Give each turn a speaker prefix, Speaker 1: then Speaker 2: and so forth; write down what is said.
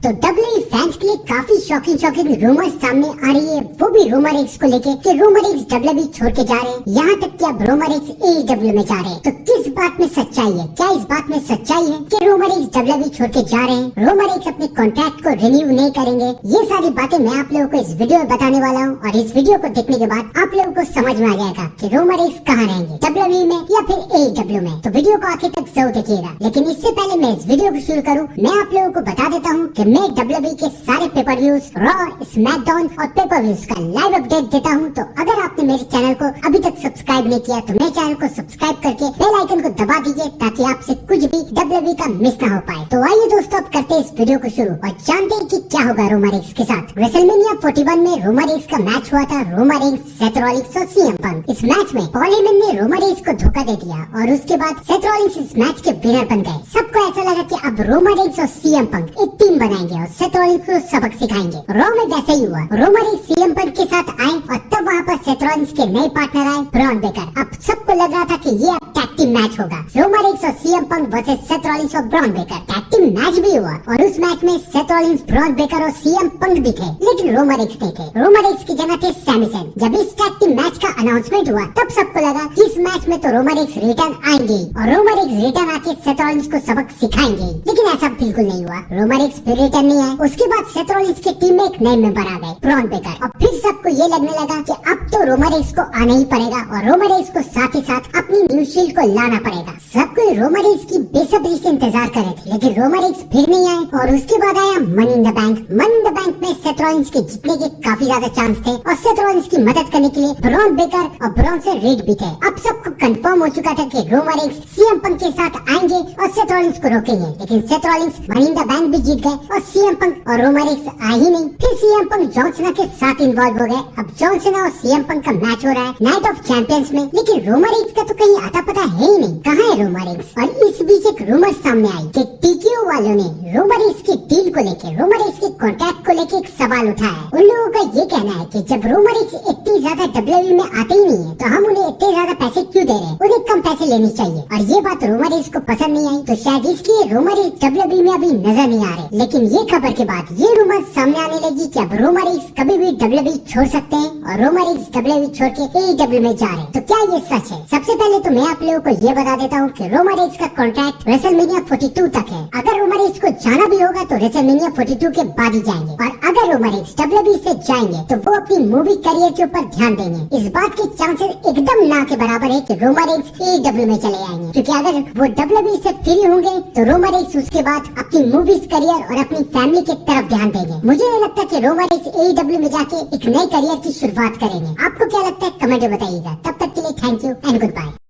Speaker 1: तो WE fans के लिए काफी शॉकिंग रूमर्स सामने आ रही है, वो भी रोमन रेंस को लेके कि रोमन रेंस डब्ल्यूई छोड़ के जा रहे हैं, यहाँ तक कि अब रोमन रेंस एईडब्ल्यू में जा रहे हैं। तो किस बात में सच्चाई है? क्या इस बात में सच्चाई है कि रोमन रेंस डब्ल्यूई छोड़ के जा रहे हैं? रोमन रेंस अपने कॉन्ट्रैक्ट को रिन्यू नहीं करेंगे? ये सारी बातें मैं आप लोगों को इस वीडियो में बताने वाला हूँ और इस वीडियो को देखने के बाद आप लोगों को समझ में आ जाएगा कि रोमन रेंस कहाँ रहेंगे, डब्ल्यूई में या फिर एईडब्ल्यू में। तो वीडियो को आखिर तक जरूर देखिएगा। लेकिन इससे पहले मैं इस वीडियो को शुरू करूँ, मैं आप लोगों को बता देता हूँ कि मैं डब्ल्यूई के सारे पेपर व्यूज, रॉ, स्मैकडाउन और पेपर व्यूज का लाइव अपडेट देता हूँ। तो अगर आपने मेरे चैनल को अभी तक सब्सक्राइब नहीं किया तो मेरे चैनल को सब्सक्राइब करके बेल आइकन को दबा दीजिए ताकि आपसे कुछ भी डब्ल्यूई का मिस ना हो पाए। तो आइए दोस्तों, अब करते हैं इस वीडियो को शुरू और जानते हैं कि क्या होगा रोमन रेंस के साथ। रेसलमेनिया 41 में रोमन रेंस का मैच हुआ था, रोमन रेंस, सेथ रॉलिंस और सीएम पंक। इस मैच में पॉल हेमन ने रोमन रेंस को धोखा दे दिया और उसके बाद सेथ रॉलिंस इस मैच के विनर बन गए। सबको ऐसा लगा कि अब रोमन रेंस और सीएम पंक एक टीम बनाएंगे और सेथ रॉलिंस को सबक सिखाएंगे। रॉ में वैसा ही हुआ, रोमन रेंस सीएम पंक के साथ आए और तब वहाँ पर सेथ रॉलिंस के नए पार्टनर आए, ब्रॉन बेकर। अब सबको लग रहा था कि ये अब टैग टीम मैच होगा, रोमन रेंस और CM Punk versus Seth Rollins और Bron Breakker. Tag team match भी हुआ और उस मैच में सेथ रॉलिंस, ब्रॉन बेकर और सीएम पंक भी थे, लेकिन रोमन रेंस नहीं थे। रोमन रेंस की जगह थे सैमी ज़ैन। जब इस टैग टीम मैच का अनाउंसमेंट हुआ तब सबको लगा कि इस मैच में तो रोमन रेंस रिटर्न आएंगे और रोमन रेंस रिटर्न आके सेथ रॉलिंस को सबक सिखाएंगे, लेकिन ऐसा बिल्कुल नहीं हुआ। रोमन रेंस फिर रिटर्न नहीं आए। उसके बाद सेथ रॉलिंस की टीम में एक नए मेंबर आ गए, ब्रॉन बेकर। और फिर सबको ये लगने लगा कि अब तो रोमन रेंस को आना ही पड़ेगा और रोमन रेंस को साथ ही साथ अपनी न्यू शील्ड को लाना पड़ेगा। सब कोई रोमन रेंस की बेसब्री से इंतजार कर रहे थे, लेकिन रोमन रेंस फिर नहीं आए। और उसके बाद आया money in the bank. Money in the bank में सेथ रॉलिंस के जीतने के काफी ज्यादा चांस थे और सेथ रॉलिंस की मदद करने के लिए ब्रॉन बेकर और ब्रॉन से रेड भी थे। अब सबको कंफर्म हो चुका था कि रोमन रेंस सीएम पंक के साथ आएंगे और सेथ रॉलिंस को रोकेंगे, लेकिन Seth Rollins money in the bank भी जीत गए और सीएम पंक और रोमन रेंस आ ही नहीं। फिर सीएम पंक जॉन सीना के साथ इन्वॉल्व हो गए। अब जॉन सीना और सीएम पंक का मैच हो रहा है नाइट ऑफ चैंपियंस में, लेकिन रोमन रेंस का तो कहीं आता पता है ही नहीं, कहाँ है रोमन रेंस। और इस बीच एक रूमर सामने आई कि टीक्यू वालों ने रोमन रेंस की डील को लेकर, रोमन रेंस के कॉन्ट्रैक्ट को लेकर एक सवाल उठाया है। उन लोगों का ये कहना है कि जब रोमन रेंस इतनी ज्यादा डब्ल्यूई में आते ही नहीं है तो हम उन्हें इतने ज्यादा पैसे क्यों दे रहे हैं, उन्हें कम पैसे लेने चाहिए। और ये बात रोमन रेंस को पसंद नहीं आई, तो शायद इसलिए रोमन रेंस डब्ल्यूई में अभी नजर नहीं आ रहे। लेकिन ये खबर के बाद ये रूमर सामने आने लगी कि अब रोमन रेंस कभी भी डब्ल्यूई छोड़ सकते हैं और रोमन रेंस डब्ल्यूई छोड़ के एईडब्ल्यू में जा रहे हैं। तो क्या ये सच है? सबसे पहले तो मैं आप लोगों को ये बता देता हूँ कि रोमन रेंस का कॉन्ट्रैक्ट रेसलमेनिया 42 तक है। अगर रोमन रेंस को जाना भी होगा तो रेसलमेनिया 42 के बाद ही जाएंगे, और अगर रोमन रेंस डब्ल्यूई से जाएंगे तो वो अपनी मूवी करियर के ऊपर ध्यान देंगे। इस बात के चांसेस एकदम ना के बराबर है कि रोमन रेंस एईडब्ल्यू में चले आएंगे, क्योंकि अगर वो डब्ल्यूई से फ्री होंगे तो रोमन रेंस उसके बाद अपनी मूवीज करियर और अपनी फैमिली की तरफ ध्यान देंगे। मुझे नहीं लगता कि रोमन रेंस एईडब्ल्यू में जाके एक नए करियर की शुरुआत करेंगे। आपको क्या लगता है? कमेंट में बताइएगा। तब तक के लिए thank you and good bye.